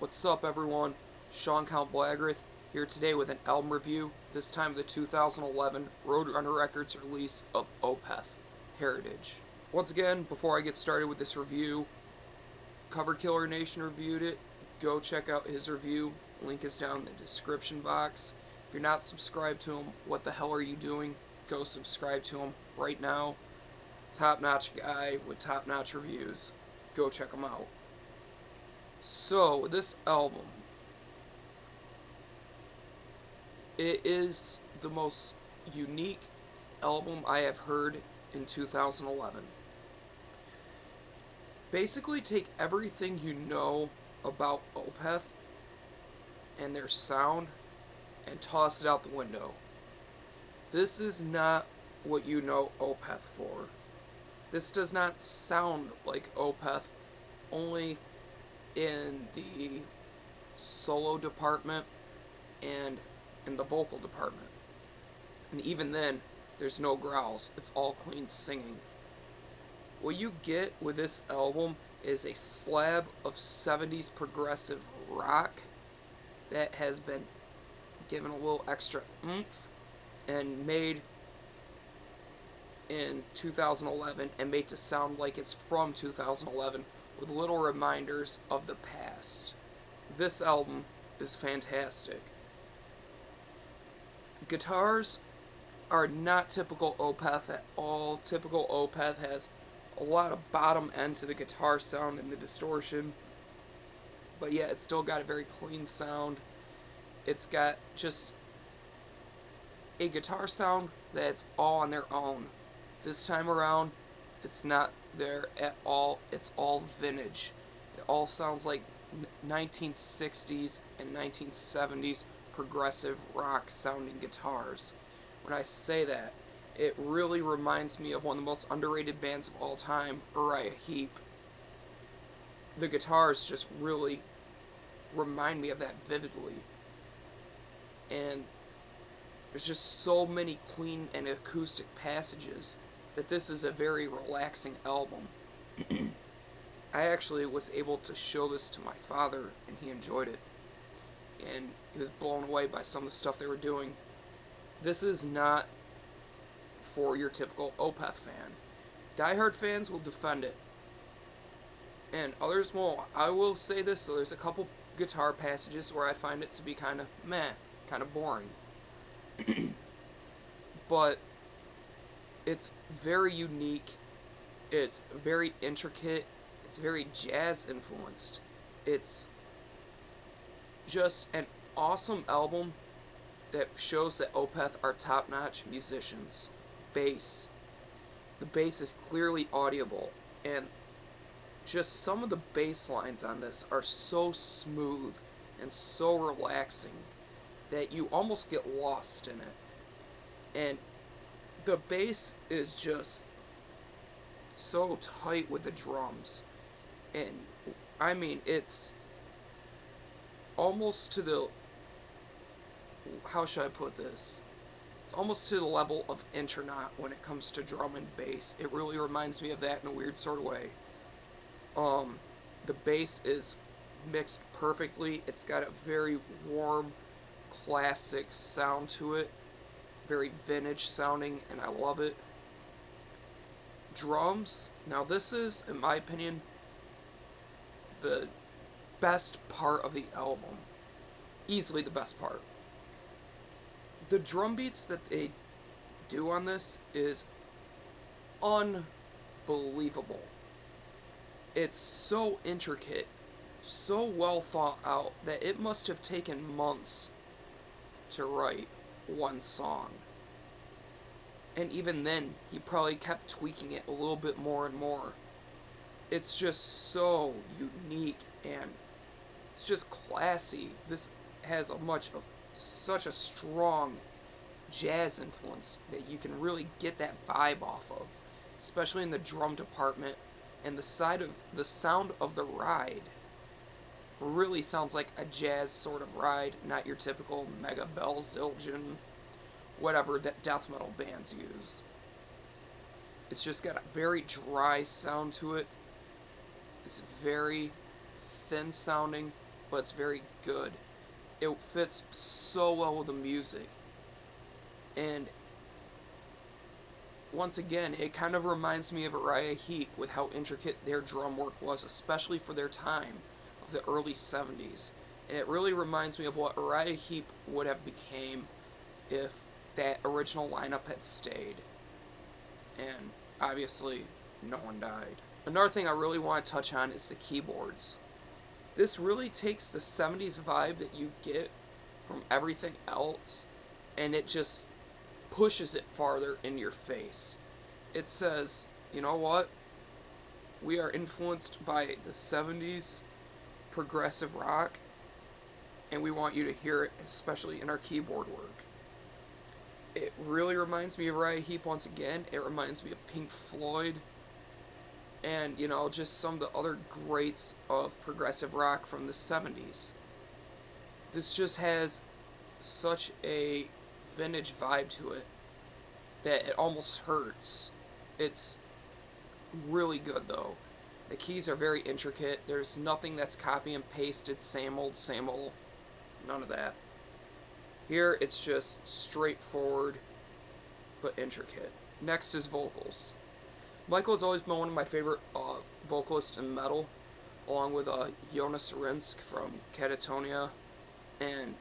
What's up, everyone? CountBlagorath here today with an album review, this time the 2011 Roadrunner Records release of Opeth, Heritage. Once again, before I get started with this review, Cover Killer Nation reviewed it. Go check out his review. Link is down in the description box. If you're not subscribed to him, what the hell are you doing? Go subscribe to him right now. Top-notch guy with top-notch reviews. Go check him out. So, this album, it is the most unique album I have heard in 2011. Basically, take everything you know about Opeth and their sound and toss it out the window. This is not what you know Opeth for. This does not sound like Opeth, only in the solo department and in the vocal department. And even then, there's no growls. It's all clean singing. What you get with this album is a slab of 70s progressive rock that has been given a little extra oomph and made in 2011 and made to sound like it's from 2011 with little reminders of the past. This album is fantastic. Guitars are not typical Opeth at all. Typical Opeth has a lot of bottom end to the guitar sound and the distortion, but yeah, it's still got a very clean sound. It's got just a guitar sound that's all on their own. This time around, it's not there at all. It's all vintage. It all sounds like 1960s and 1970s progressive rock sounding guitars. When I say that, it really reminds me of one of the most underrated bands of all time, Uriah Heep. The guitars just really remind me of that vividly. And there's just so many clean and acoustic passages that this is a very relaxing album. I actually was able to show this to my father, and he enjoyed it. And he was blown away by some of the stuff they were doing. This is not for your typical Opeth fan. Diehard fans will defend it, and others won't. I will say this, so there's a couple guitar passages where I find it to be kind of meh, kind of boring. But it's very unique, it's very intricate, it's very jazz influenced. It's just an awesome album that shows that Opeth are top-notch musicians. Bass. The bass is clearly audible, and just some of the bass lines on this are so smooth and so relaxing that you almost get lost in it. And the bass is just so tight with the drums. And I mean, it's almost to the, how should I put this? It's almost to the level of Intronaut when it comes to drum and bass. It really reminds me of that in a weird sort of way. The bass is mixed perfectly. It's got a very warm, classic sound to it. Very vintage sounding, and I love it. Drums. Now this is, in my opinion, the best part of the album. Easily the best part. The drum beats that they do on this is unbelievable. It's so intricate, so well thought out, that it must have taken months to write one song. And even then, he probably kept tweaking it a little bit more and more. It's just so unique, and it's just classy. This has such a strong jazz influence that you can really get that vibe off of, especially in the drum department, and the sound of the ride really sounds like a jazz sort of ride, not your typical Mega Bell Zildjian, whatever that death metal bands use. It's just got a very dry sound to it. It's very thin sounding, but it's very good. It fits so well with the music. And once again, it kind of reminds me of Uriah Heep with how intricate their drum work was, especially for their time of the early 70s. And it really reminds me of what Uriah Heep would have became if that original lineup had stayed. And obviously, no one died. Another thing I really want to touch on is the keyboards. This really takes the 70s vibe that you get from everything else, and it just pushes it farther in your face. It says, you know what? We are influenced by the 70s progressive rock, and we want you to hear it, especially in our keyboard work. It really reminds me of Uriah Heep once again. It reminds me of Pink Floyd, and, you know, just some of the other greats of progressive rock from the 70s. This just has such a vintage vibe to it that it almost hurts. It's really good though. The keys are very intricate. There's nothing that's copy and pasted, same old, none of that. Here it's just straightforward but intricate. Next is vocals. Michael has always been one of my favorite vocalists in metal, along with Jonas Rinsk from Catatonia and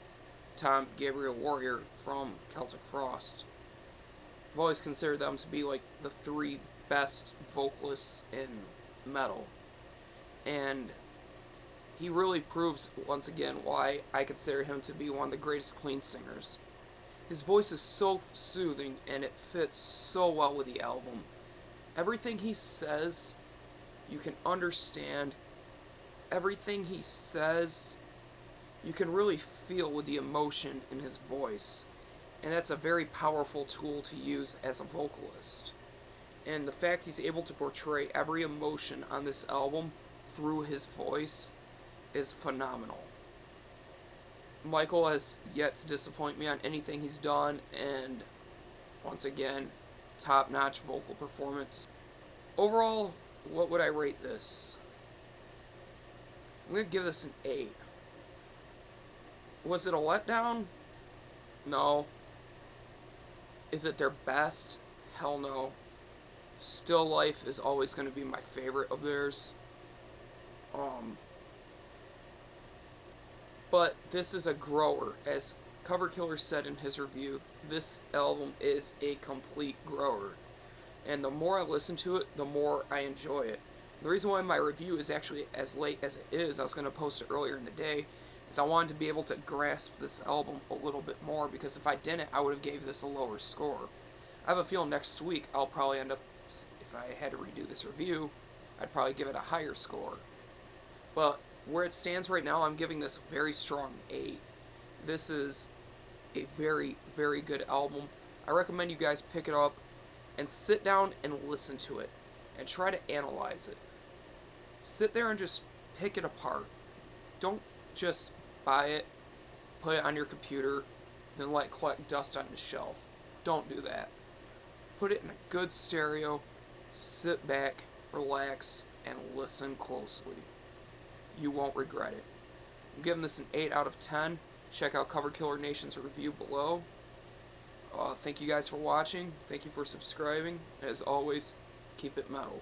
Tom Gabriel Warrior from Celtic Frost. I've always considered them to be like the three best vocalists in metal. And he really proves once again why I consider him to be one of the greatest clean singers. His voice is so soothing and it fits so well with the album. Everything he says, you can understand. Everything he says, you can really feel with the emotion in his voice. And that's a very powerful tool to use as a vocalist. And the fact he's able to portray every emotion on this album through his voice is phenomenal. Michael has yet to disappoint me on anything he's done, and once again, top-notch vocal performance. Overall, what would I rate this? I'm going to give this an 8. Was it a letdown? No. Is it their best? Hell no. Still Life is always going to be my favorite of theirs. But this is a grower. As Cover Killer said in his review, this album is a complete grower. And the more I listen to it, the more I enjoy it. The reason why my review is actually as late as it is, I was going to post it earlier in the day, is I wanted to be able to grasp this album a little bit more, because if I didn't, I would have gave this a lower score. I have a feeling next week I'll probably end up, if I had to redo this review, I'd probably give it a higher score. But where it stands right now, I'm giving this a very strong 8. This is a very, very good album. I recommend you guys pick it up and sit down and listen to it and try to analyze it. Sit there and just pick it apart. Don't just buy it, put it on your computer, then let it collect dust on the shelf. Don't do that. Put it in a good stereo, sit back, relax, and listen closely. You won't regret it. I'm giving this an 8 out of 10. Check out Cover Killer Nation's review below. Thank you guys for watching. Thank you for subscribing. As always, keep it metal.